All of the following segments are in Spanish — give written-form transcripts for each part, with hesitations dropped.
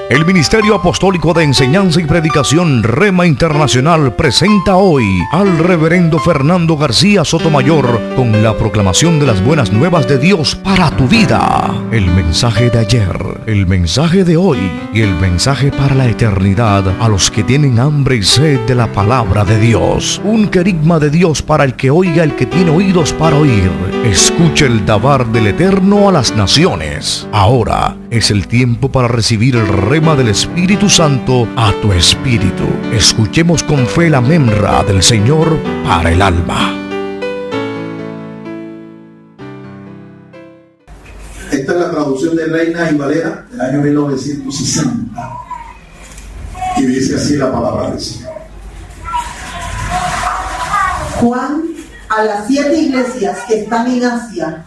El Ministerio Apostólico de Enseñanza y Predicación Rema Internacional presenta hoy al Reverendo Fernando García Sotomayor con la proclamación de las buenas nuevas de Dios para tu vida. El mensaje de ayer, el mensaje de hoy y el mensaje para la eternidad a los que tienen hambre y sed de la palabra de Dios. Un querigma de Dios para el que oiga, el que tiene oídos para oír. Escucha el dabar del Eterno a las naciones. Ahora es el tiempo para recibir el rema del Espíritu Santo a tu espíritu. Escuchemos con fe la memra del Señor para el alma. Esta es la traducción de Reina y Valera del año 1960 y dice así la palabra del Señor. Juan, a las 7 iglesias que están en Asia,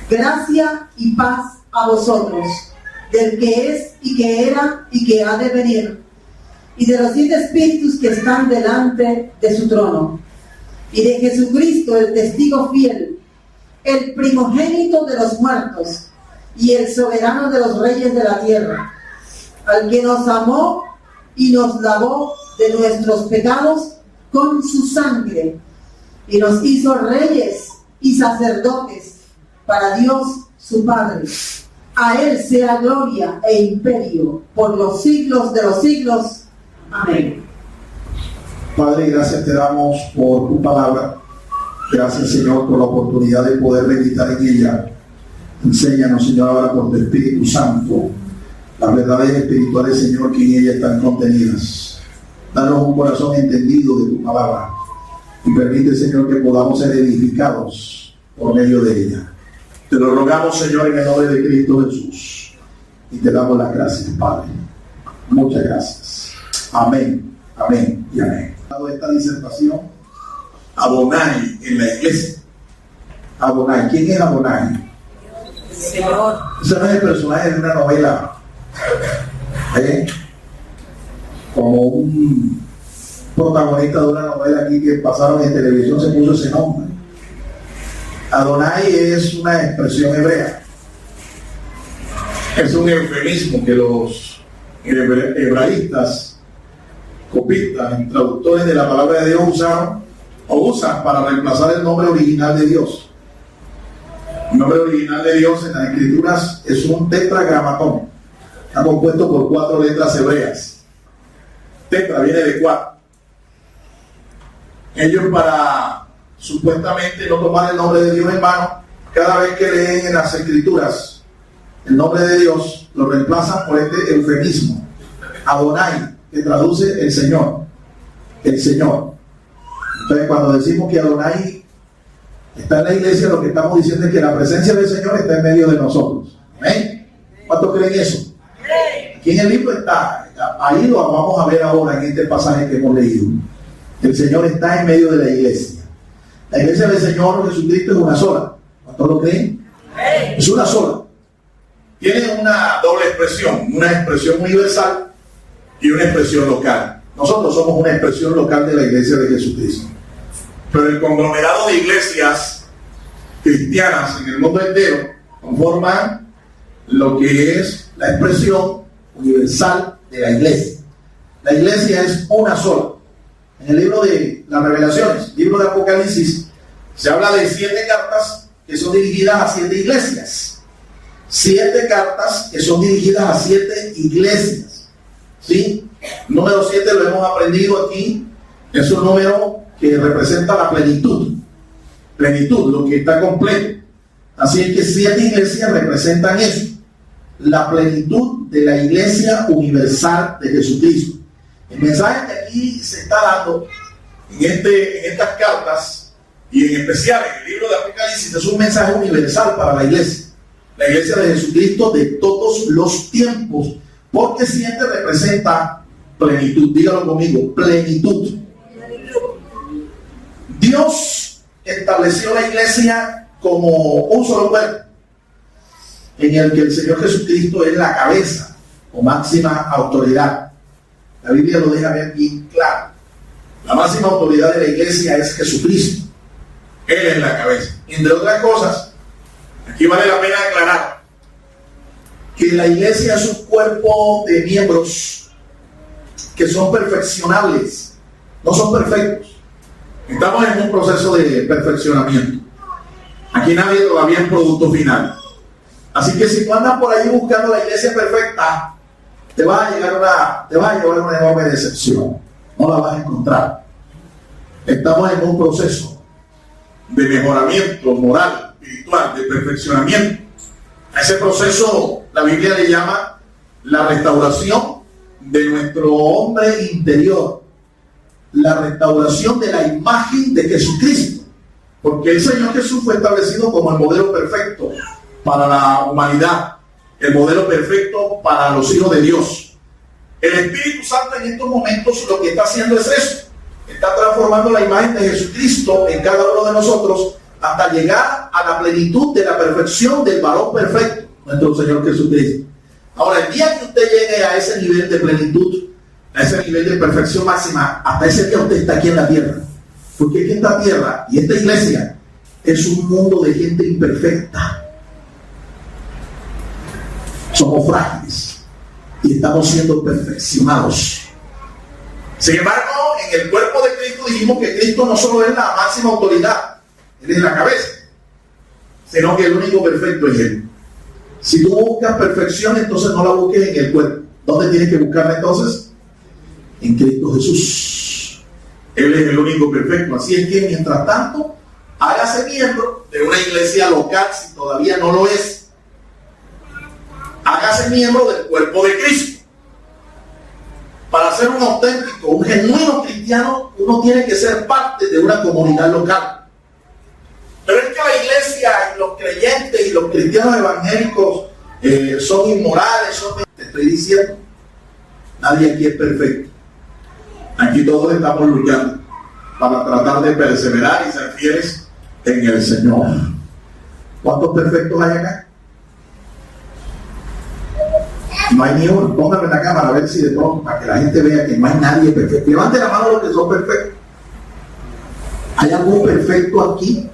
gracia y paz a vosotros, del que es y que era y que ha de venir, y de los 7 espíritus que están delante de su trono, y de Jesucristo, el testigo fiel, el primogénito de los muertos y el soberano de los reyes de la tierra, al que nos amó y nos lavó de nuestros pecados con su sangre, y nos hizo reyes y sacerdotes para Dios su Padre. A Él sea gloria e imperio por los siglos de los siglos. Amén. Padre, gracias te damos por tu palabra. Gracias, Señor, por la oportunidad de poder meditar en ella. Enséñanos, Señor, ahora por tu Espíritu Santo, las verdades espirituales, Señor, que en ella están contenidas. Danos un corazón entendido de tu palabra y permite, Señor, que podamos ser edificados por medio de ella. Te lo rogamos, Señor, en el nombre de Cristo Jesús. Y te damos las gracias, Padre. Muchas gracias. Amén, amén y amén. Esta disertación, Adonai en la iglesia. Adonai, ¿quién es Adonai? Señor. Ese no es el personaje de una novela. Como un protagonista de una novela aquí que pasaron en televisión se puso ese nombre. Adonai es una expresión hebrea. Es un eufemismo que los hebraístas, copistas, traductores de la palabra de Dios usan para reemplazar el nombre original de Dios. El nombre original de Dios en las escrituras es un tetragramatón. Está compuesto por 4 letras hebreas. Tetra viene de 4. Ellos, para supuestamente no tomar el nombre de Dios en vano, cada vez que leen en las escrituras el nombre de Dios, lo reemplazan por este eufemismo, Adonai, que traduce el Señor. El Señor. Entonces, cuando decimos que Adonai está en la iglesia, lo que estamos diciendo es que la presencia del Señor está en medio de nosotros. ¿Amén? ¿Cuántos creen eso? Aquí en el libro está, ahí lo vamos a ver ahora en este pasaje que hemos leído. El Señor está en medio de la iglesia. La iglesia del Señor Jesucristo es una sola. ¿Cuántos lo creen? Es una sola. Tiene una doble expresión, una expresión universal y una expresión local. Nosotros somos una expresión local de la iglesia de Jesucristo. Pero el conglomerado de iglesias cristianas en el mundo entero conforman lo que es la expresión universal de la iglesia. La iglesia es una sola. En el libro de las Revelaciones, libro de Apocalipsis, se habla de 7 cartas que son dirigidas a 7 iglesias. 7 cartas que son dirigidas a 7 iglesias. ¿Sí? Número 7 lo hemos aprendido aquí. Es un número que representa la plenitud. Plenitud, lo que está completo. Así es que 7 iglesias representan eso. La plenitud de la iglesia universal de Jesucristo. El mensaje que aquí se está dando en estas cartas, y en especial en el libro de Apocalipsis, es un mensaje universal para la iglesia de Jesucristo de todos los tiempos, porque 7 representa plenitud. Dígalo conmigo, plenitud. Dios estableció la iglesia como un solo cuerpo, en el que el Señor Jesucristo es la cabeza o máxima autoridad. La Biblia lo deja ver bien claro. La máxima autoridad de la iglesia es Jesucristo. Él es la cabeza. Y entre otras cosas, aquí vale la pena aclarar que la iglesia es un cuerpo de miembros que son perfeccionables, no son perfectos. Estamos en un proceso de perfeccionamiento. Aquí nadie todavía es producto final. Así que si tú andas por ahí buscando la iglesia perfecta, te va a llevar una enorme decepción. No la vas a encontrar. Estamos en un proceso de mejoramiento moral, espiritual, de perfeccionamiento. A ese proceso la Biblia le llama la restauración de nuestro hombre interior, la restauración de la imagen de Jesucristo, porque el Señor Jesús fue establecido como el modelo perfecto para la humanidad, el modelo perfecto para los hijos de Dios. El Espíritu Santo en estos momentos lo que está haciendo es eso, está transformando la imagen de Jesucristo en cada uno de nosotros hasta llegar a la plenitud de la perfección del varón perfecto, nuestro Señor Jesucristo. Ahora, el día que usted llegue a ese nivel de plenitud, a ese nivel de perfección máxima, hasta ese día usted está aquí en la tierra. Porque aquí en esta tierra y esta iglesia es un mundo de gente imperfecta. Somos frágiles y estamos siendo perfeccionados. Sin embargo, en el cuerpo de Cristo dijimos que Cristo no solo es la máxima autoridad, Él es la cabeza, sino que el único perfecto es Él. Si tú buscas perfección, entonces no la busques en el cuerpo. ¿Dónde tienes que buscarla entonces? En Cristo Jesús. Él es el único perfecto. Así es que, mientras tanto, hágase miembro de una iglesia local, si todavía no lo es. Hágase miembro del cuerpo de Cristo. Para ser un auténtico, un genuino cristiano, uno tiene que ser parte de una comunidad local. Pero es que la iglesia y los creyentes y los cristianos evangélicos son inmorales, te estoy diciendo, nadie aquí es perfecto. Aquí todos estamos luchando para tratar de perseverar y ser fieles en el Señor. ¿Cuántos perfectos hay acá? No hay ni uno. Póngame en la cámara a ver si de pronto, para que la gente vea que no hay nadie perfecto. Levante la mano los que son perfectos. ¿Hay algún perfecto aquí?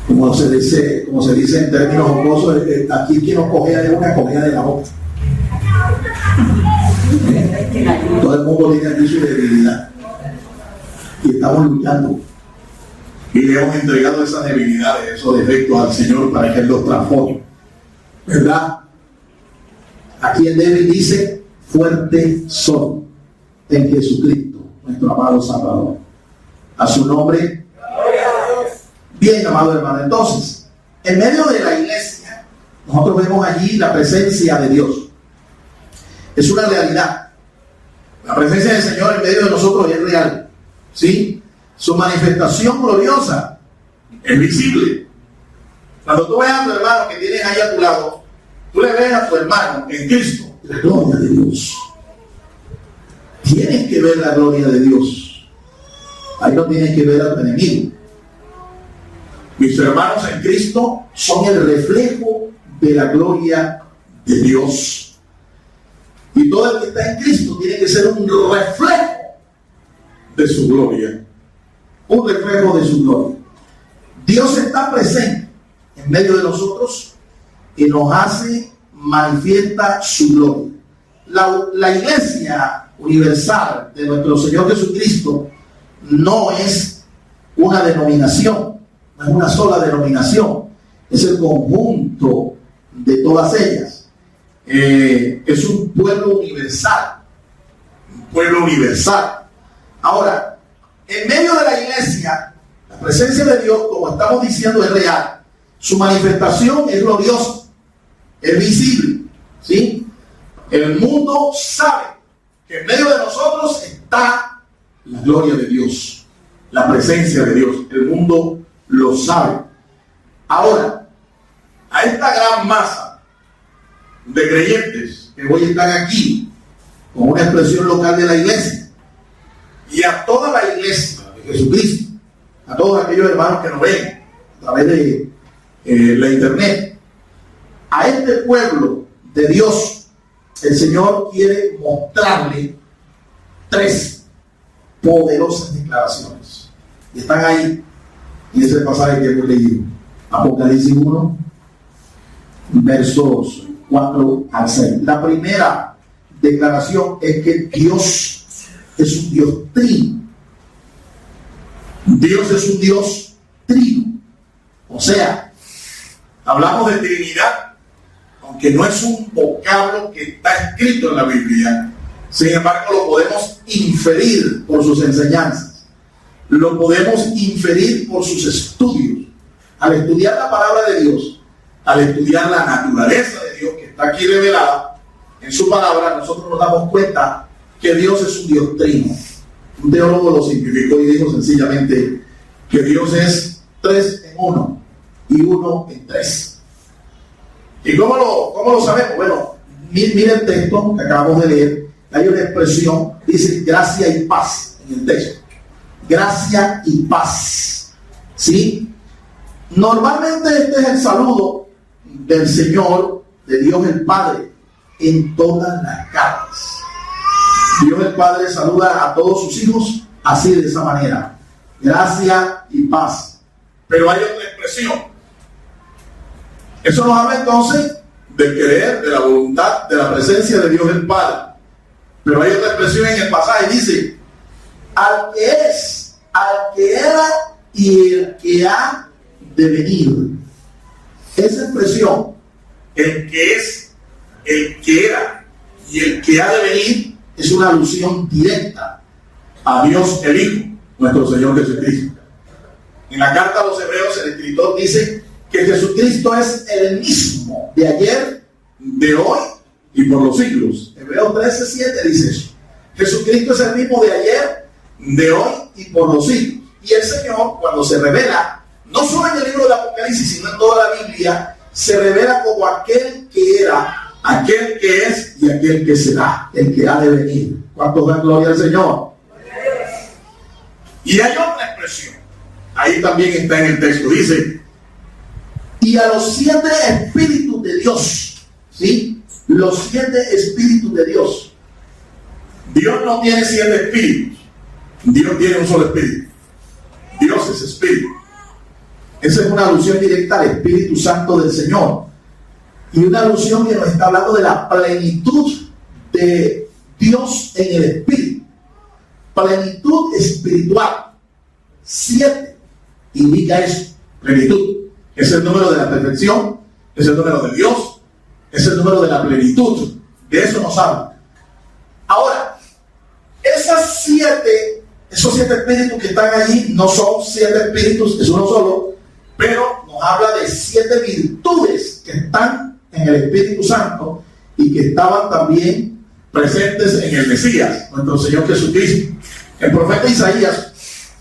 Como se dice en términos jocosos, aquí quien nos cogea de una, cogea de la otra. Todo el mundo tiene aquí su debilidad y estamos luchando y le hemos entregado esas debilidades, esos defectos al Señor para que Él los transforme, ¿verdad? Aquí el débil dice: fuerte soy en Jesucristo, nuestro amado Salvador. A su nombre. Bien, amado hermano. Entonces, en medio de la iglesia, nosotros vemos allí la presencia de Dios. Es una realidad. La presencia del Señor en medio de nosotros es real. ¿Sí? Su manifestación gloriosa es visible. Cuando tú veas a tu hermano que tienes ahí a tu lado, tú le ves a tu hermano en Cristo la gloria de Dios. Tienes que ver la gloria de Dios. Ahí no tienes que ver a tu enemigo. Mis hermanos en Cristo son el reflejo de la gloria de Dios. Y todo el que está en Cristo tiene que ser un reflejo de su gloria. Un reflejo de su gloria. Dios está presente en medio de nosotros y nos hace manifiesta su gloria. La iglesia universal de nuestro Señor Jesucristo no es una denominación, no es una sola denominación, es el conjunto de todas ellas. Es un pueblo universal, un pueblo universal. Ahora, en medio de la iglesia, la presencia de Dios, como estamos diciendo, es real. Su manifestación es gloriosa, es visible, ¿sí? El mundo sabe que en medio de nosotros está la gloria de Dios, la presencia de Dios. El mundo lo sabe. Ahora, a esta gran masa de creyentes que hoy están aquí, con una expresión local de la iglesia, y a toda la iglesia de Jesucristo, a todos aquellos hermanos que nos ven a través de la internet, a este pueblo de Dios, el Señor quiere mostrarle 3 poderosas declaraciones. Y están ahí, y ese pasaje que hemos leído, Apocalipsis 1, versos 4 al 6. La primera declaración es que Dios es un Dios trino. Dios es un Dios trino. O sea, hablamos de Trinidad, aunque no es un vocablo que está escrito en la Biblia. Sin embargo, lo podemos inferir por sus enseñanzas. Lo podemos inferir por sus estudios. Al estudiar la palabra de Dios, al estudiar la naturaleza de Dios que está aquí revelada en su palabra, nosotros nos damos cuenta que Dios es un Dios trino. Un teólogo lo simplificó y dijo sencillamente que Dios es 3 en 1 y 1 en 3. ¿Y cómo lo sabemos? Bueno, mire el texto que acabamos de leer. Hay una expresión, dice gracia y paz en el texto. Gracia y paz. ¿Sí? Normalmente este es el saludo del Señor, de Dios el Padre, en todas las cartas. Dios el Padre saluda a todos sus hijos así, de esa manera. Gracia y paz. Pero hay otra expresión. Eso nos habla entonces del querer, de la voluntad, de la presencia de Dios el Padre. Pero hay otra expresión en el pasaje, dice, al que es, al que era y el que ha de venir. Esa expresión, el que es, el que era y el que ha de venir, es una alusión directa a Dios el Hijo, nuestro Señor Jesucristo. En la carta a los Hebreos, el escritor dice que Jesucristo es el mismo de ayer, de hoy y por los siglos. Hebreos 13:7 dice eso. Jesucristo es el mismo de ayer, de hoy y por los siglos. Y el Señor, cuando se revela, no solo en el libro del Apocalipsis, sino en toda la Biblia, se revela como aquel que era, aquel que es y aquel que será, el que ha de venir. ¿Cuántos dan gloria al Señor? Y hay otra expresión, ahí también está en el texto, dice, y a los 7 espíritus de Dios, ¿sí? Los 7 espíritus de Dios. Dios no tiene 7 espíritus, Dios tiene un solo espíritu. Dios es espíritu. Esa es una alusión directa al Espíritu Santo del Señor. Y una alusión que nos está hablando de la plenitud de Dios en el Espíritu. Plenitud espiritual. 7 indica eso, plenitud. Es el número de la perfección, es el número de Dios, es el número de la plenitud. De eso nos habla. Ahora, esos 7 espíritus que están allí no son 7 espíritus, es uno solo, pero nos habla de 7 virtudes que están en el Espíritu Santo y que estaban también presentes en el Mesías, nuestro Señor Jesucristo. El profeta Isaías,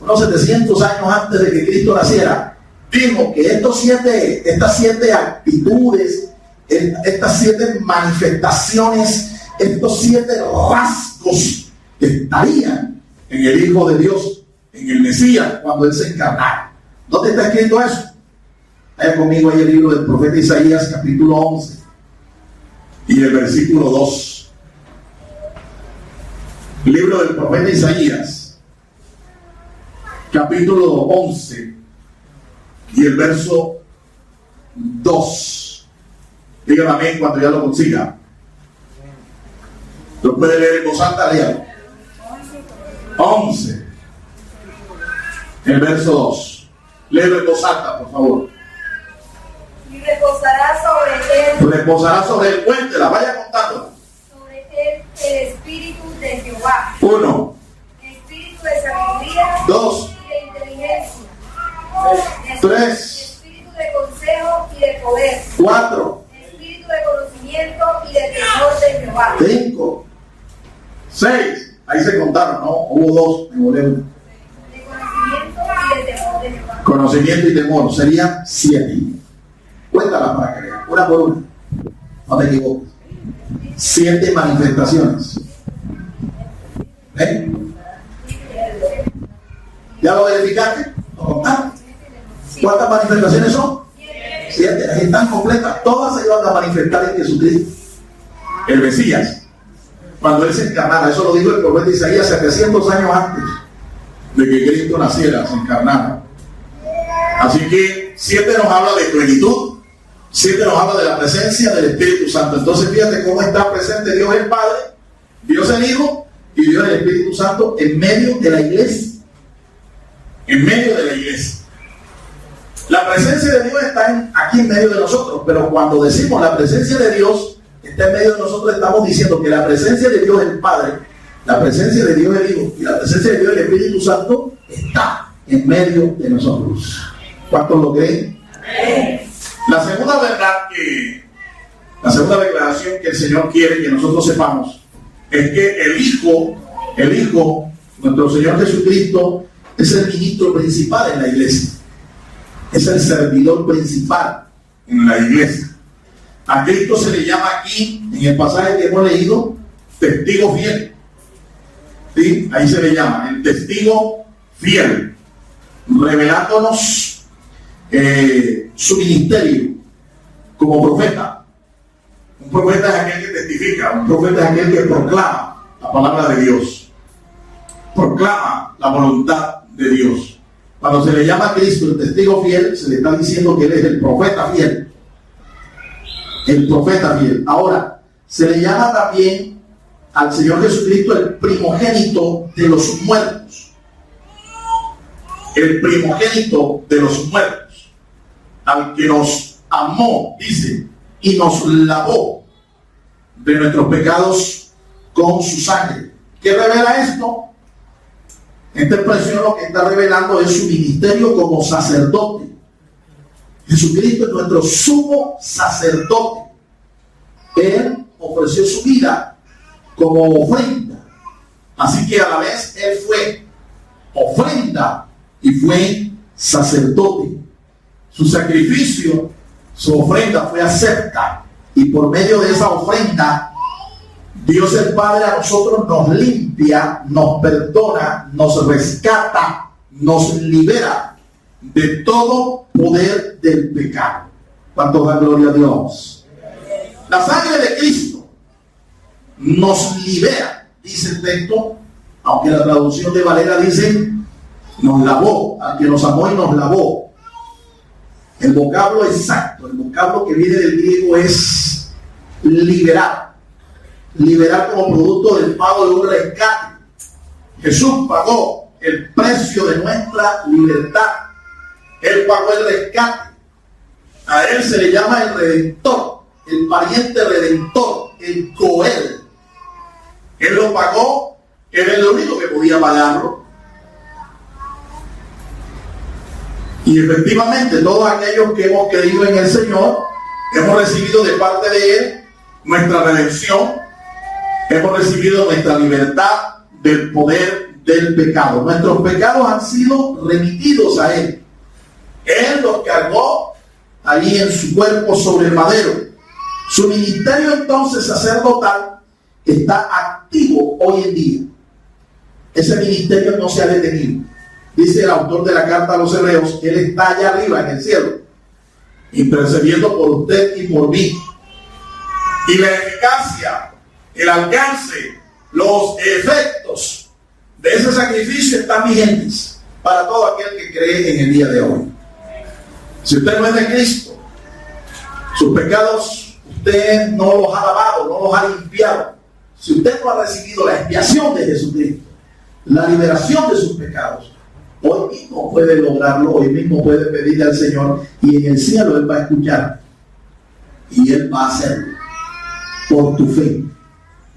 unos 700 años antes de que Cristo naciera, dijo que estas 7 actitudes, estas 7 manifestaciones, estos 7 rasgos estarían en el Hijo de Dios, en el Mesías, cuando Él se encarnara. ¿Dónde está escrito eso? Vaya conmigo ahí el libro del profeta Isaías, capítulo 11 y el versículo 2. Libro del profeta Isaías, capítulo 11 y el verso 2. Dígame amén cuando ya lo consiga. ¿Lo puede leer en voz alta? Léalo. 11, el verso 2. Léelo en voz alta, por favor. Y reposará sobre él. Reposará sobre él. Cuéntela, vaya contando. Sobre él el espíritu de Jehová. 1. Espíritu de sabiduría. 2. Y de inteligencia. 3. Espíritu de consejo y de poder. 4. Espíritu de conocimiento y de temor de Jehová. 5. 6. Ahí se contaron, ¿no? Hubo 2, me volé uno. De conocimiento y de temor de Jehová. Conocimiento y temor, serían 7. Cuéntala para que vean, una por una. No te equivoques. 7 manifestaciones. ¿Ven? ¿Ya lo verificaste? ¿Lo contaste? ¿Cuántas manifestaciones son? 7. Ahí están completas. Todas se iban a manifestar en Jesucristo, el Mesías, cuando Él se encarnara. Eso lo dijo el profeta Isaías 700 años antes de que Cristo naciera, se encarnara. Así que 7 nos habla de plenitud, 7 nos habla de la presencia del Espíritu Santo. Entonces fíjate cómo está presente Dios el Padre, Dios el Hijo y Dios el Espíritu Santo en medio de la iglesia. En medio de la iglesia. La presencia de Dios está aquí en medio de nosotros, pero cuando decimos la presencia de Dios está en medio de nosotros, estamos diciendo que la presencia de Dios el Padre, la presencia de Dios el Hijo y la presencia de Dios el Espíritu Santo está en medio de nosotros. ¿Cuántos lo creen? La segunda verdad la segunda declaración que el Señor quiere que nosotros sepamos es que el Hijo, nuestro Señor Jesucristo, es el ministro principal en la iglesia. Es el servidor principal en la iglesia. A Cristo se le llama aquí, en el pasaje que hemos leído, testigo fiel. ¿Sí? Ahí se le llama el testigo fiel, revelándonos su ministerio como profeta. Un profeta es aquel que testifica, un profeta es aquel que proclama la palabra de Dios, proclama la voluntad de Dios. Cuando se le llama a Cristo el testigo fiel, se le está diciendo que Él es el profeta fiel. El profeta fiel. Ahora, se le llama también al Señor Jesucristo el primogénito de los muertos. El primogénito de los muertos. Al que nos amó, dice, y nos lavó de nuestros pecados con su sangre. ¿Qué revela esto? Esta expresión lo que está revelando es su ministerio como sacerdote. Jesucristo es nuestro sumo sacerdote. Él ofreció su vida como ofrenda. Así que a la vez Él fue ofrenda y fue sacerdote. Su sacrificio, su ofrenda fue acepta. Y por medio de esa ofrenda, Dios el Padre a nosotros nos limpia, nos perdona, nos rescata, nos libera de todo poder del pecado. ¿Cuánto da gloria a Dios? La sangre de Cristo nos libera, dice el texto, aunque la traducción de Valera dice, nos lavó, al que nos amó y nos lavó. El vocablo exacto, el vocablo que viene del griego es liberar. Liberar como producto del pago de un rescate. Jesús pagó el precio de nuestra libertad. Él pagó el rescate. A Él se le llama el Redentor, el pariente redentor, el Coel. Él lo pagó, Él es el único que podía pagarlo. Y efectivamente todos aquellos que hemos creído en el Señor, hemos recibido de parte de Él nuestra redención. Hemos recibido nuestra libertad del poder del pecado. Nuestros pecados han sido remitidos a Él. Él los cargó allí en su cuerpo sobre el madero. Su ministerio entonces sacerdotal está activo hoy en día. Ese ministerio no se ha detenido. Dice el autor de la carta a los Hebreos, Él está allá arriba en el cielo, intercediendo por usted y por mí. Y la eficacia, el alcance, los efectos de ese sacrificio están vigentes para todo aquel que cree en el día de hoy. Si usted no es de Cristo, sus pecados usted no los ha lavado, no los ha limpiado. Si usted no ha recibido la expiación de Jesucristo, la liberación de sus pecados, hoy mismo puede lograrlo, hoy mismo puede pedirle al Señor y en el cielo Él va a escuchar y Él va a hacerlo por tu fe.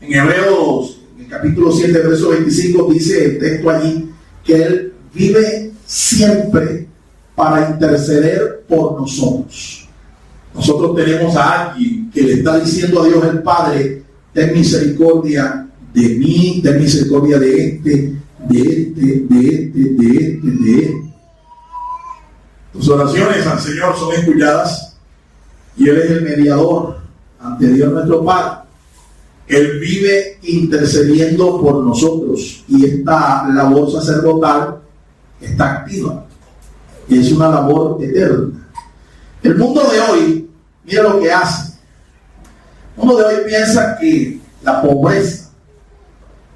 En Hebreos, en el capítulo 7, verso 25, dice el texto allí que Él vive siempre para interceder por nosotros. Nosotros tenemos a alguien que le está diciendo a Dios el Padre, ten misericordia de mí, ten misericordia de este. Tus oraciones al Señor son escuchadas y Él es el mediador ante Dios nuestro Padre. Él vive intercediendo por nosotros y esta labor sacerdotal está activa y es una labor eterna. El mundo de hoy, mira lo que hace. El mundo de hoy piensa que la pobreza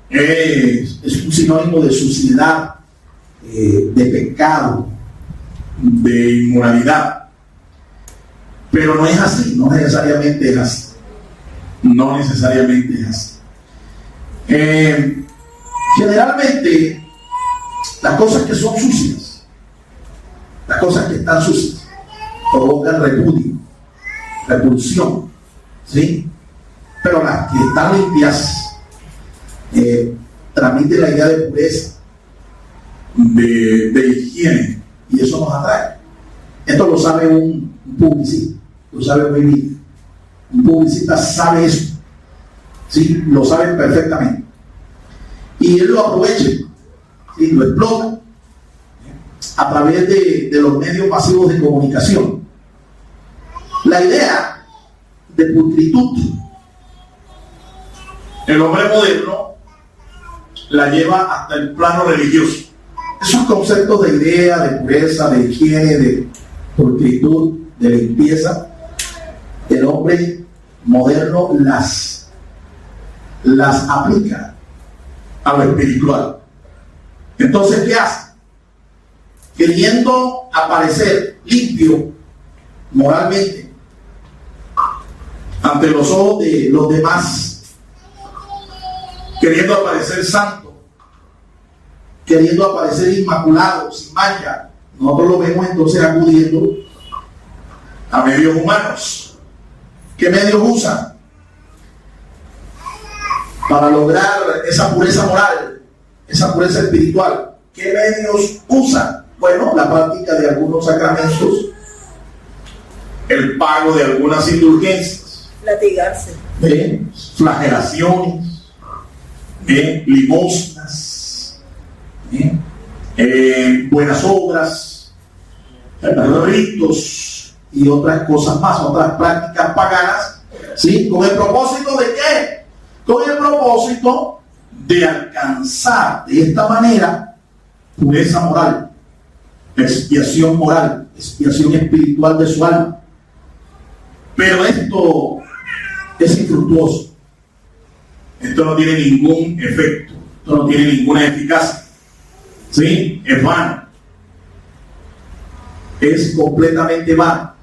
es un sinónimo de suciedad, de pecado, de inmoralidad. Pero no es así, no necesariamente es así. No necesariamente es así. Generalmente, las cosas que son sucias, las cosas que están sucias, provocan repudio, repulsión, ¿sí? Pero las que están limpias transmiten la idea de pureza, de higiene, y eso nos atrae. Esto lo sabe un publicista, lo sabe muy bien. Un publicista sabe eso, ¿sí? Lo sabe perfectamente. Y él lo aprovecha, ¿sí? Lo explota a través de los medios masivos de comunicación. La idea de pulcritud, el hombre moderno la lleva hasta el plano religioso. Esos conceptos de idea, de pureza, de higiene, de pulcritud, de limpieza, el hombre moderno las aplica a lo espiritual. Entonces, ¿qué hace? Queriendo aparecer limpio moralmente ante los ojos de los demás, queriendo aparecer santo, queriendo aparecer inmaculado, sin mancha, nosotros lo vemos entonces acudiendo a medios humanos. ¿Qué medios usan para lograr esa pureza moral, esa pureza espiritual? ¿Qué medios usan? Bueno, la práctica de algunos sacramentos, el pago de algunas indulgencias, Latigarse. flagelaciones, limosnas, buenas obras, ritos y otras cosas más, otras prácticas paganas, ¿sí? ¿Con el propósito de qué? Con el propósito de alcanzar de esta manera pureza moral, expiación moral, expiación espiritual de su alma. Pero esto es infructuoso. Esto no tiene ningún efecto, esto no tiene ninguna eficacia, ¿sí? Es vano, es completamente vano.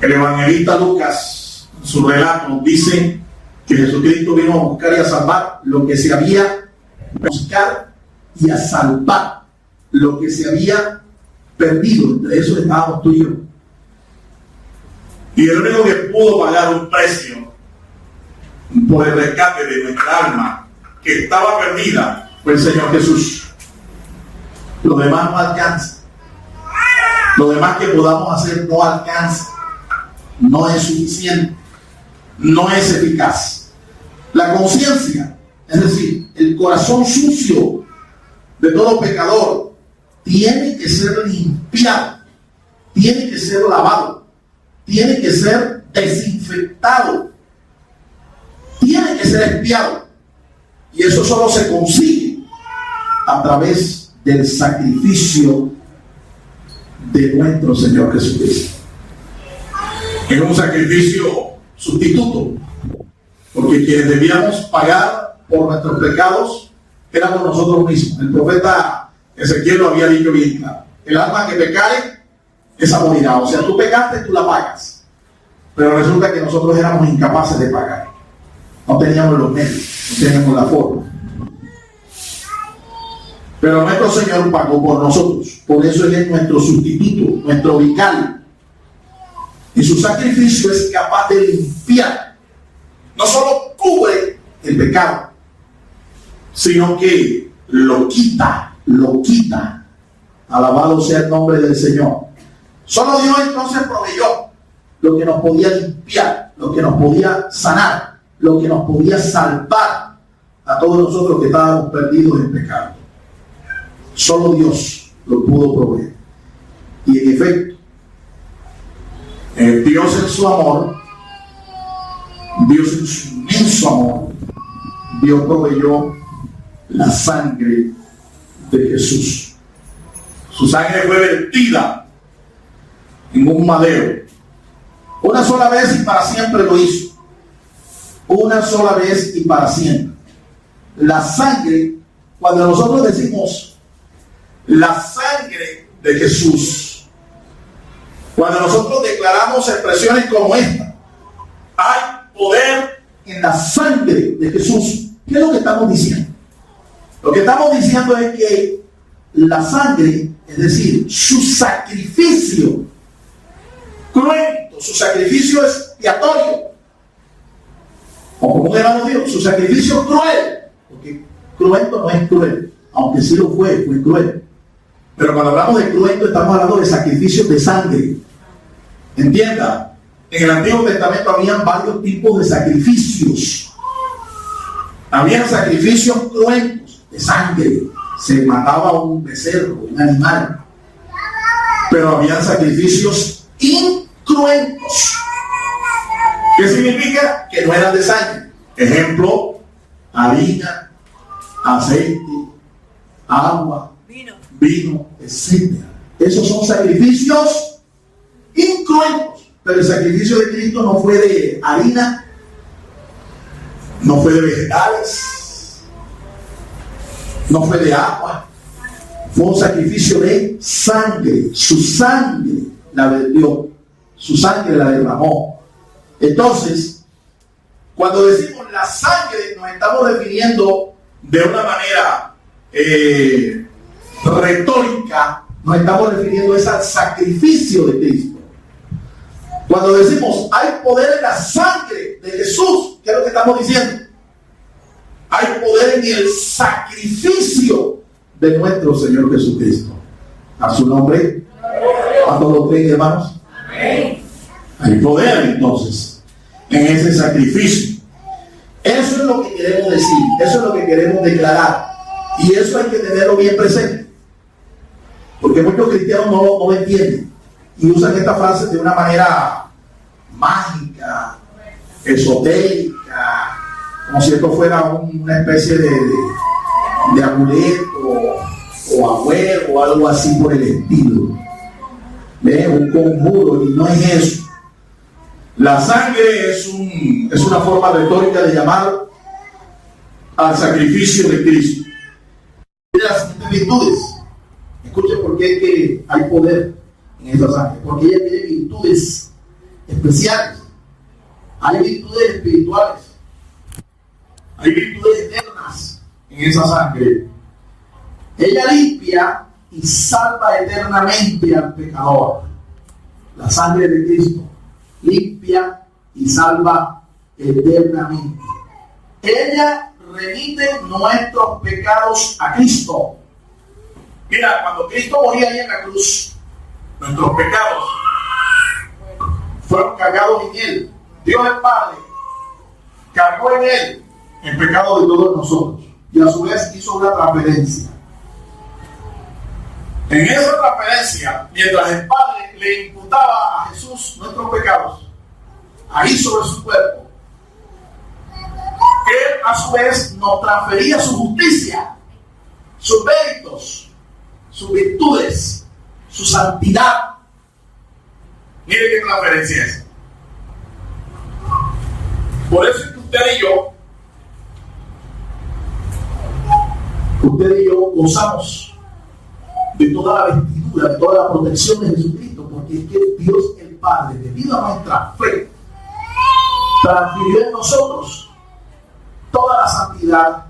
El evangelista Lucas, en su relato, dice que Jesucristo vino a buscar y a salvar lo que se había, buscar y a salvar lo que se había perdido. Entre eso estábamos tú y yo. Y el único que pudo pagar un precio por el rescate de nuestra alma que estaba perdida fue el Señor Jesús. Lo demás no alcanza. Lo demás que podamos hacer no alcanza. No es suficiente. No es eficaz. La conciencia, es decir, el corazón sucio de todo pecador, tiene que ser limpiado, tiene que ser lavado, tiene que ser desinfectado, tiene que ser expiado. Y eso solo se consigue a través del sacrificio de nuestro Señor Jesucristo. Es un sacrificio sustituto, porque quienes debíamos pagar por nuestros pecados éramos nosotros mismos. El profeta Ezequiel lo había dicho bien claro: el alma que pecare, esa morirá. O sea, tú pecaste, tú la pagas. Pero resulta que nosotros éramos incapaces de pagar. No teníamos los medios, no teníamos la forma. Pero nuestro Señor pagó por nosotros. Por eso Él es nuestro sustituto, nuestro vicario. Y su sacrificio es capaz de limpiar. No solo cubre el pecado, sino que lo quita, lo quita. Alabado sea el nombre del Señor. Solo Dios entonces proveyó lo que nos podía limpiar, lo que nos podía sanar, lo que nos podía salvar a todos nosotros que estábamos perdidos en pecado. Solo Dios lo pudo proveer. Y en efecto, Dios en su amor, Dios en su inmenso amor, Dios proveyó la sangre de Jesús. Su sangre fue vertida en un madero. Una sola vez y para siempre lo hizo. Una sola vez y para siempre. La sangre, cuando nosotros decimos la sangre de Jesús, Cuando nosotros declaramos expresiones como esta, hay poder en la sangre de Jesús. ¿Qué es lo que estamos diciendo? Lo que estamos diciendo es que la sangre, es decir, su sacrificio cruento, su sacrificio expiatorio, o como un hermano dijo, su sacrificio cruel, porque cruento no es cruel, aunque sí lo fue cruel. Pero cuando hablamos de cruento estamos hablando de sacrificios de sangre. Entienda, en el Antiguo Testamento habían varios tipos de sacrificios. Habían sacrificios cruentos de sangre, se mataba un becerro, un animal, pero habían sacrificios incruentos. ¿Qué significa? Que no eran de sangre. Ejemplo, harina, aceite, agua, vino, etc. Esos son sacrificios incruentos. Pero el sacrificio de Cristo no fue de harina, no fue de vegetales, no fue de agua. Fue un sacrificio de sangre. Su sangre la vertió, su sangre la derramó. Entonces, cuando decimos la sangre, nos estamos refiriendo de una manera retórica, nos estamos refiriendo al sacrificio de Cristo. Cuando decimos hay poder en la sangre de Jesús, ¿qué es lo que estamos diciendo? Hay poder en el sacrificio de nuestro Señor Jesucristo. A su nombre, ¿cuántos lo creen, hermanos? Amén. Hay poder entonces en ese sacrificio. Eso es lo que queremos decir, eso es lo que queremos declarar, y eso hay que tenerlo bien presente, porque muchos cristianos no lo entienden y usan esta frase de una manera mágica, esotérica, como si esto fuera una especie de amuleto o agüero o algo así por el estilo. ¿Ve? Un conjuro, y no es eso. La sangre es una forma retórica de llamar al sacrificio de Cristo. Las siguientes virtudes. Escuchen por qué es que hay poder en esa sangre. Porque ella tiene virtudes especiales. Hay virtudes espirituales. Hay virtudes eternas en esa sangre. Ella limpia y salva eternamente al pecador. La sangre de Cristo limpia y salva eternamente. Ella remite nuestros pecados a Cristo. Mira, cuando Cristo moría ahí en la cruz, nuestros pecados fueron cargados en Él. Dios el Padre cargó en Él el pecado de todos nosotros, y a su vez hizo una transferencia. En esa transferencia, mientras el Padre le imputaba a Jesús nuestros pecados, ahí sobre su cuerpo, Él a su vez nos transfería su justicia, sus méritos, sus virtudes, su santidad. Mire qué transferencia es. Por eso es que usted y yo gozamos de toda la vestidura, de toda la protección de Jesucristo, porque es que Dios el Padre, debido a nuestra fe, transfirió en nosotros toda la santidad,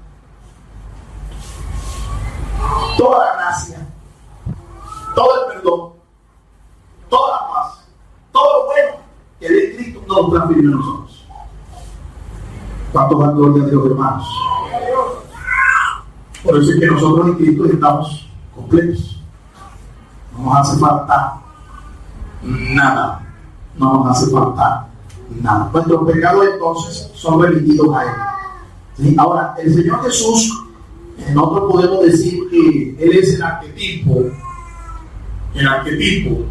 toda la gracia, todo el perdón, toda la paz, todo lo bueno que de Cristo nos transfirió a nosotros. ¿Cuánto dan gloria a Dios, hermanos? Por eso es que nosotros en Cristo estamos completos. No nos hace falta nada. No nos hace falta nada. Nuestros pecados entonces son remitidos a Él. ¿Sí? Ahora, el Señor Jesús, nosotros podemos decir que Él es el arquetipo,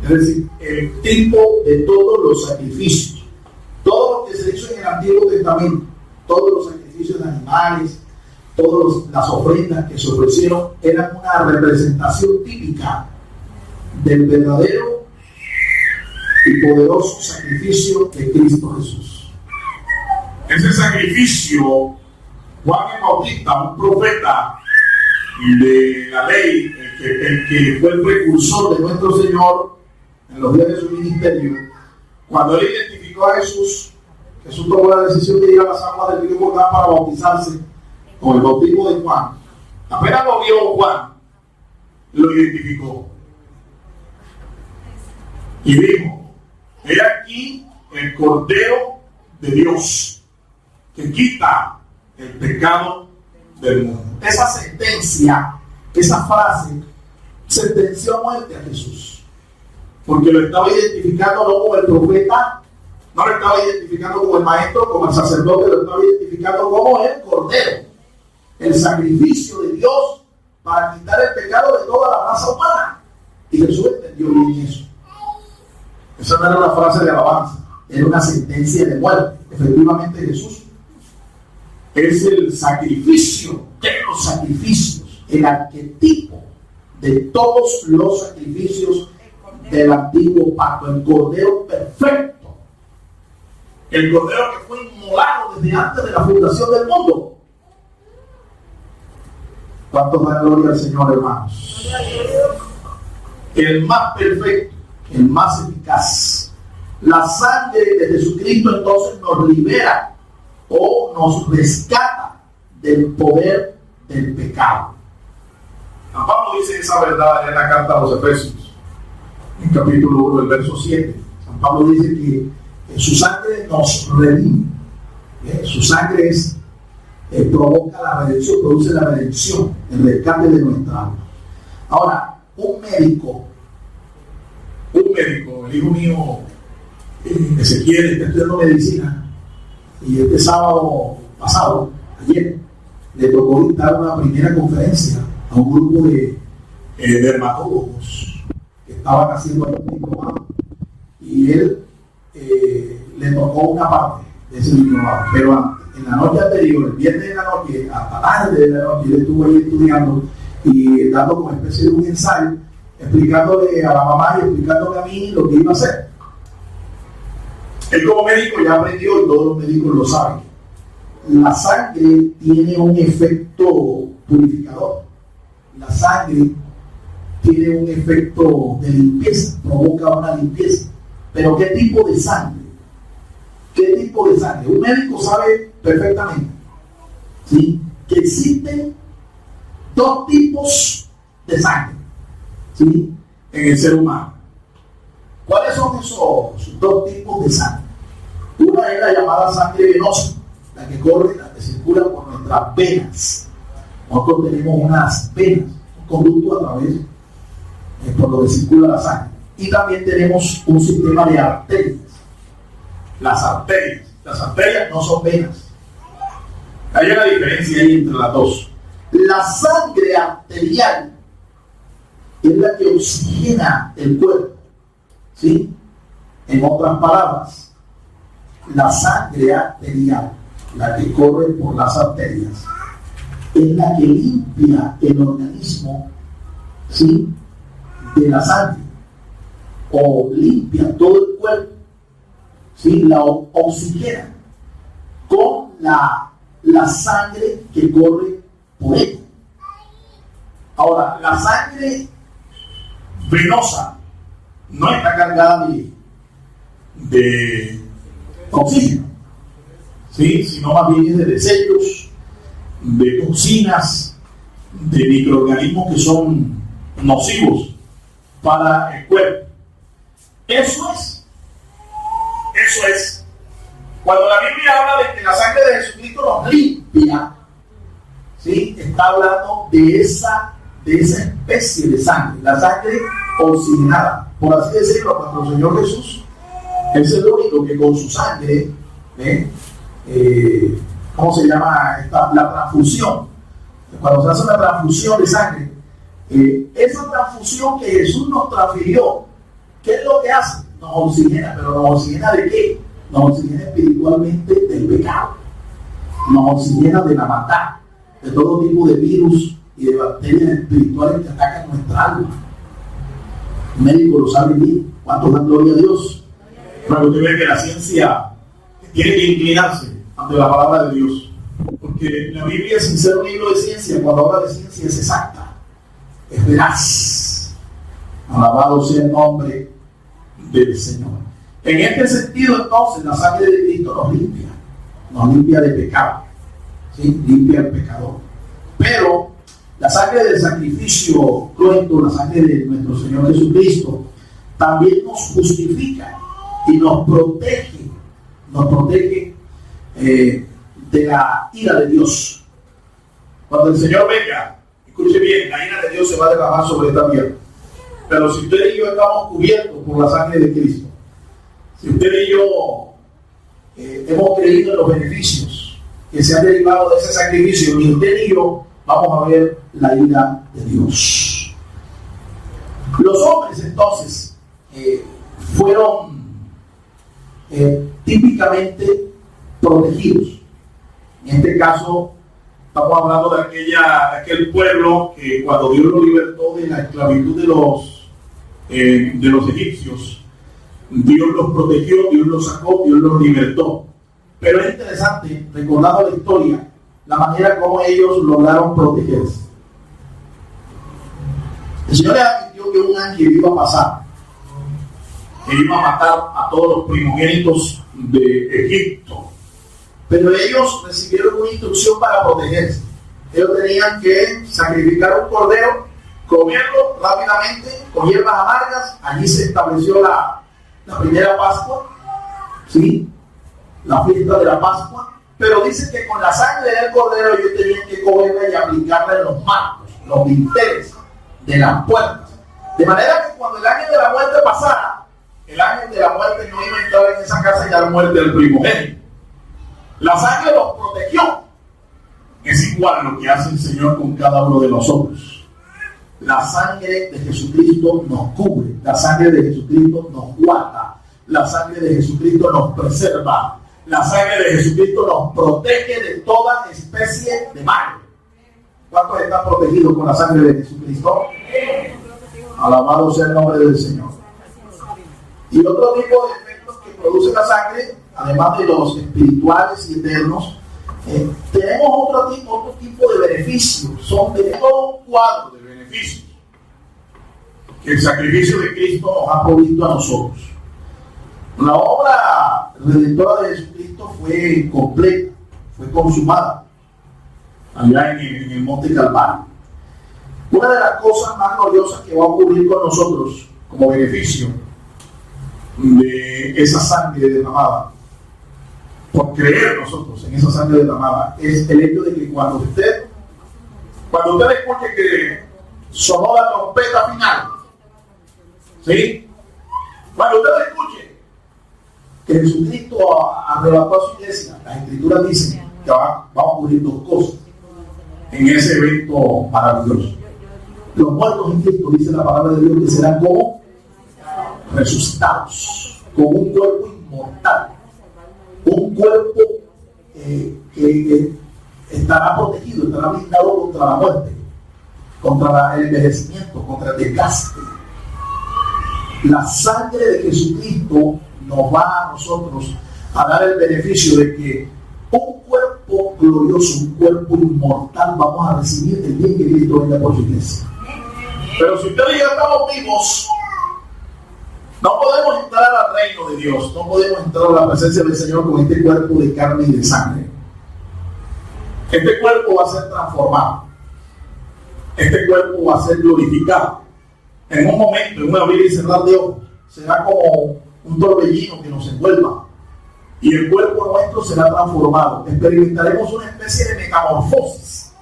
es decir, el tipo de todos los sacrificios. Todo lo que se hizo en el Antiguo Testamento, todos los sacrificios de animales, todas las ofrendas que se ofrecieron eran una representación típica del verdadero y poderoso sacrificio de Cristo Jesús. Ese sacrificio, Juan el Bautista, un profeta de la ley, el que fue el precursor de nuestro Señor, en los días de su ministerio, cuando él identificó a Jesús, Jesús tomó la decisión de ir a las aguas del río Jordán para bautizarse con el bautismo de Juan. Apenas lo vio Juan, lo identificó y dijo: he aquí el Cordero de Dios que quita el pecado del mundo. Esa sentencia, esa frase, sentenció a muerte a Jesús, porque lo estaba identificando no como el profeta, no lo estaba identificando como el maestro, como el sacerdote, lo estaba identificando como el Cordero, el sacrificio de Dios para quitar el pecado de toda la raza humana. Y Jesús entendió bien eso. Esa no era una frase de alabanza, era una sentencia de muerte. Efectivamente, Jesús es el sacrificio de los sacrificios, el arquetipo de todos los sacrificios del antiguo pacto, el Cordero perfecto, el Cordero que fue inmolado desde antes de la fundación del mundo. ¿Cuántos dan gloria al Señor, hermanos? El más perfecto, el más eficaz. La sangre de Jesucristo entonces nos libera o nos rescata del poder del pecado. San Pablo dice esa verdad en la carta a los Efesios, en capítulo 1, el verso 7. San Pablo dice que su sangre nos redime. Su sangre provoca la redención, produce la redención, el rescate de nuestra alma. Ahora, un médico, el hijo mío, Ezequiel, está estudiando medicina, y este sábado pasado, ayer, le tocó dictar una primera conferencia a un grupo de dermatólogos que estaban haciendo el diplomado, y él le tocó una parte de ese diplomado, pero en la noche anterior, el viernes de la noche, hasta tarde de la noche, él estuvo ahí estudiando y dando como especie de un ensayo, explicándole a la mamá y explicándole a mí lo que iba a hacer. Él como médico ya aprendió, y todos los médicos lo saben, la sangre tiene un efecto purificador. La sangre tiene un efecto de limpieza, provoca una limpieza. Pero ¿qué tipo de sangre? ¿Qué tipo de sangre? Un médico sabe perfectamente, ¿sí?, que existen dos tipos de sangre, ¿sí?, en el ser humano. ¿Cuáles son esos dos tipos de sangre? Una es la llamada sangre venosa, la que corre, la que circula por nuestras venas. Nosotros tenemos unas venas, un conducto a través por donde circula la sangre. Y también tenemos un sistema de arterias. Las arterias no son venas. Hay una diferencia ahí entre las dos. La sangre arterial es la que oxigena el cuerpo, ¿sí? En otras palabras, la sangre arterial, la que corre por las arterias, es la que limpia el organismo, ¿sí?, de la sangre, o limpia todo el cuerpo, ¿sí?, la oxigena con la sangre que corre por ella. Ahora, la sangre venosa no está cargada de oxígeno, ¿sí?, sino más bien de desechos, de toxinas, de microorganismos que son nocivos para el cuerpo. Eso es. Cuando la Biblia habla de que la sangre de Jesucristo nos limpia, ¿sí?, está hablando de esa especie de sangre, la sangre oxigenada, por así decirlo. Cuando el Señor Jesús es el único que con su sangre, ¿cómo se llama? La transfusión. Cuando se hace una transfusión de sangre, esa transfusión que Jesús nos transfirió, ¿qué es lo que hace? Nos oxigena. ¿Pero nos oxigena de qué? Nos oxigena espiritualmente del pecado, nos oxigena de la maldad, de todo tipo de virus y de bacterias espirituales que atacan nuestra alma. El médico lo sabe bien. ¿Cuántos dan gloria a Dios? Para que usted vea que la ciencia tiene que inclinarse ante la palabra de Dios, porque la Biblia, sin ser un libro de ciencia, cuando habla de ciencia es exacta, es veraz. Alabado sea el nombre del Señor. En este sentido, entonces, la sangre de Cristo nos limpia de pecado, ¿sí? Limpia al pecador. Pero la sangre del sacrificio cruento, la sangre de nuestro Señor Jesucristo, también nos justifica y nos protege de la ira de Dios. Cuando el Señor venga, escuche bien, la ira de Dios se va a derramar sobre esta tierra. Pero si usted y yo estamos cubiertos por la sangre de Cristo, si usted y yo hemos creído en los beneficios que se han derivado de ese sacrificio, ni usted ni yo vamos a ver la ira de Dios. Los hombres entonces fueron típicamente protegidos. En este caso estamos hablando de aquel pueblo que cuando Dios lo libertó de la esclavitud de los egipcios, Dios los protegió, Dios los sacó, Dios los libertó. Pero es interesante, recordando la historia, la manera como ellos lograron protegerse. El Señor les advirtió que un ángel iba a pasar, que iba a matar a todos los primogénitos de Egipto. Pero ellos recibieron una instrucción para protegerse. Ellos tenían que sacrificar un cordero, comerlo rápidamente con hierbas amargas. Allí se estableció la primera Pascua, ¿sí? La fiesta de la Pascua. Pero dice que con la sangre del cordero ellos tenían que cogerla y aplicarla en los marcos, los dinteles de las puertas. De manera que cuando el ángel de la muerte pasara, el ángel de la muerte no iba a entrar en esa casa y dar muerte al primogénito. La sangre los protegió. Es igual lo que hace el Señor con cada uno de nosotros. La sangre de Jesucristo nos cubre, la sangre de Jesucristo nos guarda, la sangre de Jesucristo nos preserva, la sangre de Jesucristo nos protege de toda especie de mal. ¿Cuántos están protegidos con la sangre de Jesucristo? Alabado sea el nombre del Señor. Y otro tipo de efectos que produce la sangre, además de los espirituales y eternos, tenemos otro tipo de beneficios. Son todo un cuadro de beneficios que el sacrificio de Cristo nos ha provisto a nosotros. La obra redentora de Jesucristo fue completa, fue consumada allá en el Monte Calvario. Una de las cosas más gloriosas que va a ocurrir con nosotros como beneficio de esa sangre derramada, por creer nosotros en esa sangre derramada, es el hecho de que cuando usted escuche que sonó la trompeta final, ¿sí? Cuando usted escuche que Jesucristo arrebató a su iglesia, las escrituras dicen que va a ocurrir dos cosas en ese evento maravilloso. Los muertos en Cristo, dice la palabra de Dios, que serán como resucitados, con un cuerpo inmortal, un cuerpo que estará protegido, estará blindado contra la muerte, contra el envejecimiento, contra el desgaste. La sangre de Jesucristo nos va a nosotros a dar el beneficio de que un cuerpo glorioso, un cuerpo inmortal vamos a recibir el día que Cristo venga por su iglesia. Pero si ustedes y yo estamos vivos, no podemos entrar al reino de Dios, no podemos entrar a la presencia del Señor con este cuerpo de carne y de sangre. Este cuerpo va a ser transformado, este cuerpo va a ser glorificado. En un momento, en un abrir y cerrar de ojos, será como un torbellino que nos envuelva y el cuerpo nuestro será transformado. Experimentaremos una especie de metamorfosis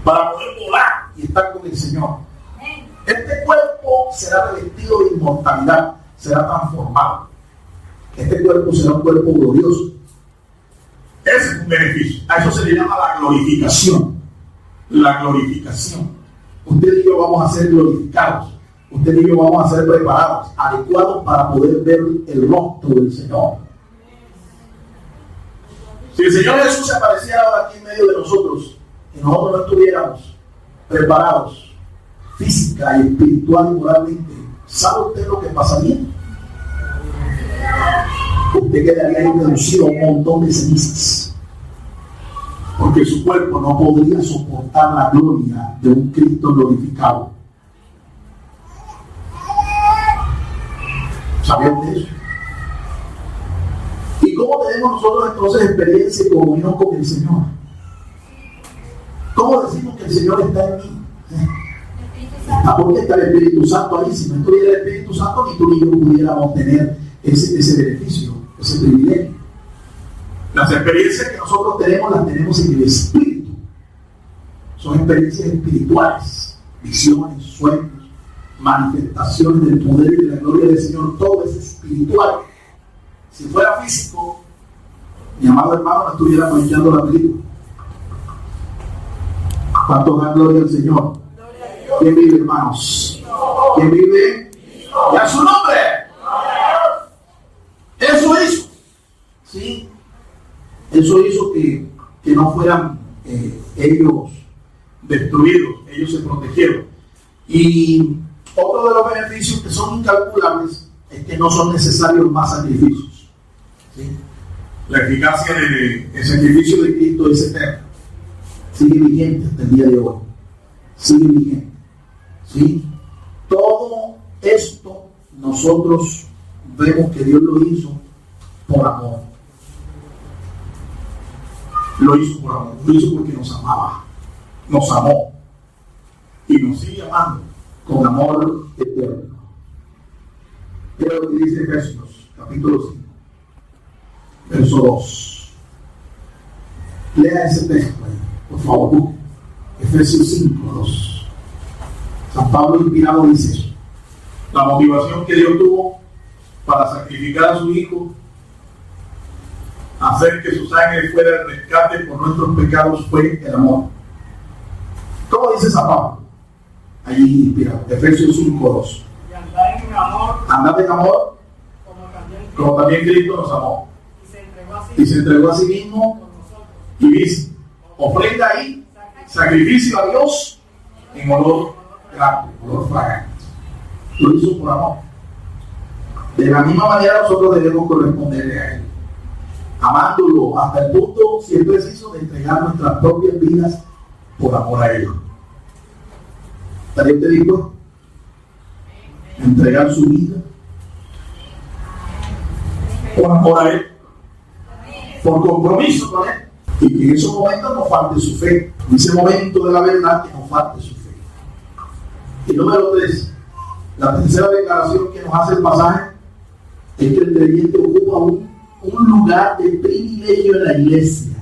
para poder volar y estar con el Señor. Este cuerpo será revestido de inmortalidad, será transformado. Este cuerpo será un cuerpo glorioso. Ese es un beneficio. A eso se le llama la glorificación. La glorificación. Usted y yo vamos a ser glorificados. Usted y yo vamos a ser preparados, adecuados para poder ver el rostro del Señor. Si el Señor Jesús se apareciera ahora aquí en medio de nosotros, que nosotros no estuviéramos preparados física y espiritual y moralmente, ¿sabe usted lo que pasaría? Usted quedaría reducido a un montón de cenizas, porque su cuerpo no podría soportar la gloria de un Cristo glorificado. ¿Sabían de eso? ¿Y cómo tenemos nosotros entonces experiencia y comunión con el Señor? ¿Cómo decimos que el Señor está en mí? ¿Por qué está el Espíritu Santo ahí? Si no estuviera el Espíritu Santo, ni tú ni yo pudiéramos tener ese beneficio, ese privilegio. Las experiencias que nosotros tenemos, las tenemos en el Espíritu. Son experiencias espirituales, visiones, sueños, manifestaciones del poder y de la gloria del Señor. Todo es espiritual. Si fuera físico, mi amado hermano no estuviera proyectando la película. ¿Cuántos dan gloria al Señor? ¿Quién vive, hermanos? ¿Quién vive? ¡Y a su nombre! Eso hizo. ¿Sí? Eso hizo que no fueran ellos destruidos. Ellos se protegieron. Y otro de los beneficios que son incalculables es que no son necesarios más sacrificios. ¿Sí? La eficacia del sacrificio de Cristo es eterna. Sigue vigente hasta el día de hoy. Sigue vigente. ¿Sí? Todo esto nosotros vemos que Dios lo hizo por amor. Lo hizo por amor. Lo hizo porque nos amaba. Nos amó. Y nos sigue amando con amor eterno. Mira lo que dice Efesios, capítulo 5, verso 2. Lea ese texto ahí, por favor. Efesios 5, 2. San Pablo inspirado dice eso. La motivación que Dios tuvo para sacrificar a su Hijo, hacer que su sangre fuera el rescate por nuestros pecados, fue el amor. ¿Cómo dice San Pablo? Allí inspirado. Efesios 5, 2. Y andad en amor. Andad en amor, como también Cristo nos amó. Y se entregó a sí mismo. Y dice, ofrenda ahí, sacrificio a Dios en olor grato, olor fragante. Lo hizo por amor. De la misma manera nosotros debemos corresponderle a Él, amándolo hasta el punto, si es preciso, de entregar nuestras propias vidas por amor a Él. ¿Estaría usted dispuesto a entregar su vida por amor a Él, por compromiso con Él? Y que en esos momentos no falte su fe, en ese momento de la verdad que no falte su fe. Y número 3, la tercera declaración que nos hace el pasaje es que el creyente ocupa un lugar de privilegio en la iglesia.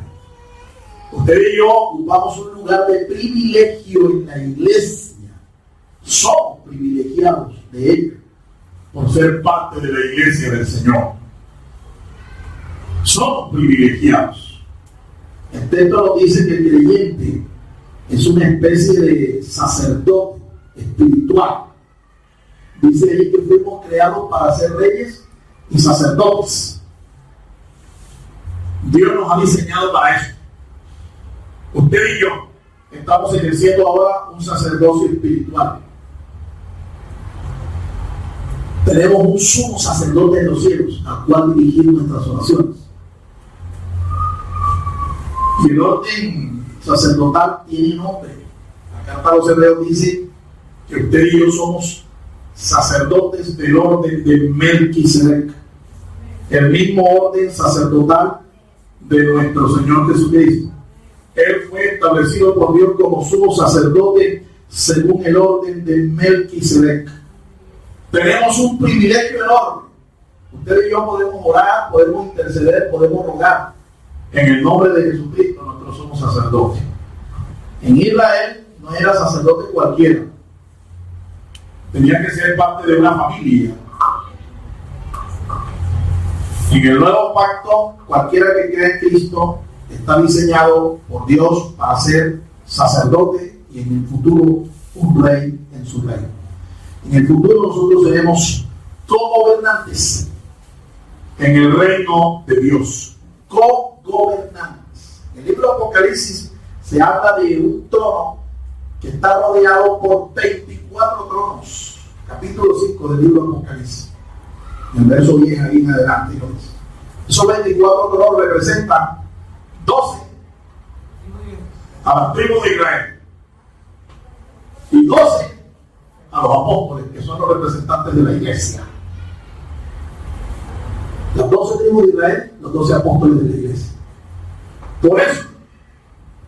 Usted y yo ocupamos un lugar de privilegio en la iglesia. Somos privilegiados de ello por ser parte de la iglesia del Señor. Somos privilegiados. El texto nos dice que el creyente es una especie de sacerdote espiritual. Dice ahí que fuimos creados para ser reyes y sacerdotes. Dios nos ha diseñado para eso. Usted y yo estamos ejerciendo ahora un sacerdocio espiritual. Tenemos un sumo sacerdote en los cielos al cual dirigir nuestras oraciones. Y el orden sacerdotal tiene nombre. La carta a los Hebreos dice que usted y yo somos sacerdotes del orden de Melquisedec, el mismo orden sacerdotal de nuestro Señor Jesucristo. Él fue establecido por Dios como sumo sacerdote según el orden de Melquisedec. Tenemos un privilegio enorme. Usted y yo podemos orar, podemos interceder, podemos rogar en el nombre de Jesucristo, nuestro sumo sacerdote. En Israel no era sacerdote cualquiera. Tenía que ser parte de una familia. En el nuevo pacto, cualquiera que cree en Cristo está diseñado por Dios para ser sacerdote y en el futuro un rey en su reino. En el futuro nosotros seremos co-gobernantes en el reino de Dios. Co-gobernantes. En el libro de Apocalipsis se habla de un trono que está rodeado por 24 tronos. Capítulo 5 del libro de Apocalipsis. En el verso 10 ahí en adelante. Esos 24 tronos representan 12 a las tribus de Israel y 12 a los apóstoles, que son los representantes de la iglesia. Las 12 tribus de Israel, los 12 apóstoles de la iglesia. Por eso,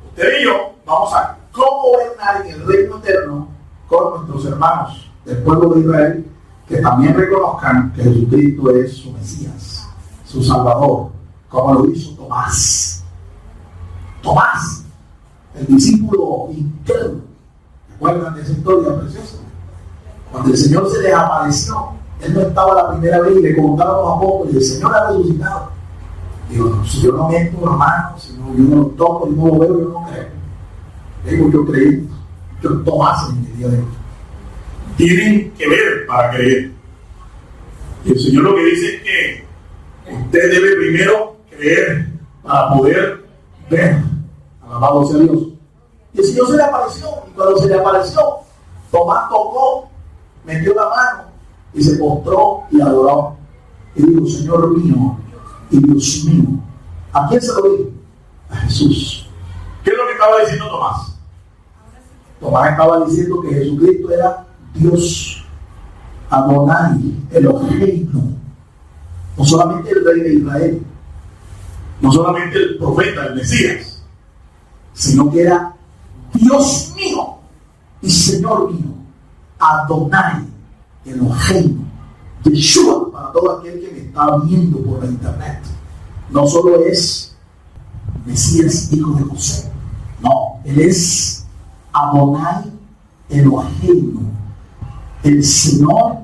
usted y yo vamos a gobernar en el reino eterno con nuestros hermanos del pueblo de Israel, que también reconozcan que Jesucristo es su Mesías, su Salvador, como lo hizo Tomás. Tomás, el discípulo incrédulo. ¿Recuerdan de esa historia preciosa? Cuando el Señor se les apareció, él no estaba la primera vez y le contaron a los apóstoles, el Señor ha resucitado. Digo, si yo no meto hermano, si no, yo no lo toco, yo no lo veo, yo no creo. Digo, yo creí, yo Tomás en el día de hoy. Tienen que ver para creer. Y el Señor lo que dice es que usted debe primero creer para poder ver. Alabado sea Dios. Y el Señor se le apareció, y cuando se le apareció, Tomás tocó, metió la mano y se postró y adoró. Y dijo, Señor mío y Dios mío. ¿A quién se lo dijo? A Jesús. ¿Qué es lo que estaba diciendo Tomás? Tomás estaba diciendo que Jesucristo era Dios, Adonai, Elohim, no solamente el rey de Israel, no solamente el profeta, el Mesías, sino que era Dios mío y Señor mío, Adonai, Elohim, Yeshua, para todo aquel que me está viendo por la internet. No solo es Mesías, hijo de José, no, él es Adonai, Elohim, el Señor.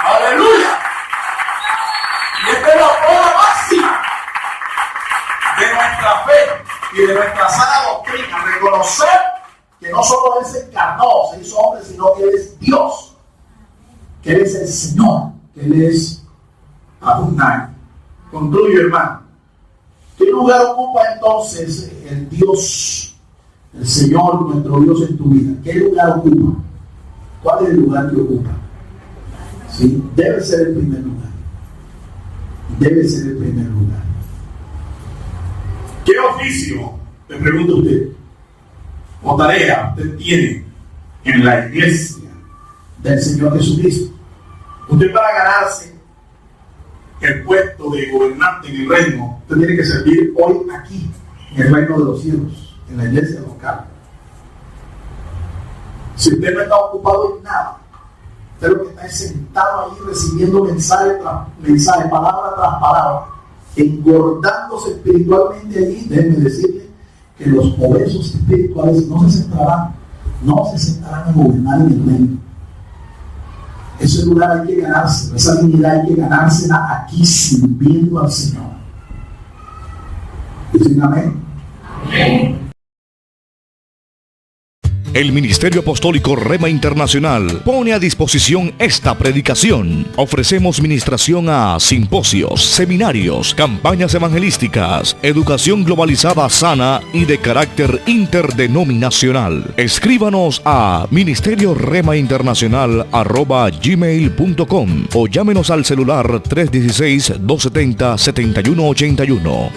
¡Aleluya! Y esta es la prueba máxima de nuestra fe y de nuestra sana doctrina, reconocer que no solo Él se encarnó, se hizo hombre, sino que Él es Dios, que Él es el Señor, que Él es Adonai. Concluyo, hermano. ¿Qué lugar ocupa entonces el Dios, el Señor, nuestro Dios en tu vida? ¿Qué lugar ocupa? ¿Cuál es el lugar que ocupa? ¿Sí? Debe ser el primer lugar. Debe ser el primer lugar. ¿Qué oficio, le pregunto a usted, o tarea usted tiene en la iglesia del Señor Jesucristo? Usted, para ganarse el puesto de gobernante en el reino, usted tiene que servir hoy aquí, en el reino de los cielos, en la iglesia local. Si usted no está ocupado en nada, usted lo que está es sentado ahí recibiendo mensaje tras mensaje, palabra tras palabra, engordándose espiritualmente allí, déjenme decirle que los obesos espirituales no se sentarán a gobernar en el reino. Ese lugar hay que ganárselo, esa dignidad hay que ganársela aquí sirviendo al Señor. ¿Dicen amén? Amén. El Ministerio Apostólico Rema Internacional pone a disposición esta predicación. Ofrecemos ministración a simposios, seminarios, campañas evangelísticas, educación globalizada sana y de carácter interdenominacional. Escríbanos a ministerioremainternacional@gmail.com o llámenos al celular 316-270-7181.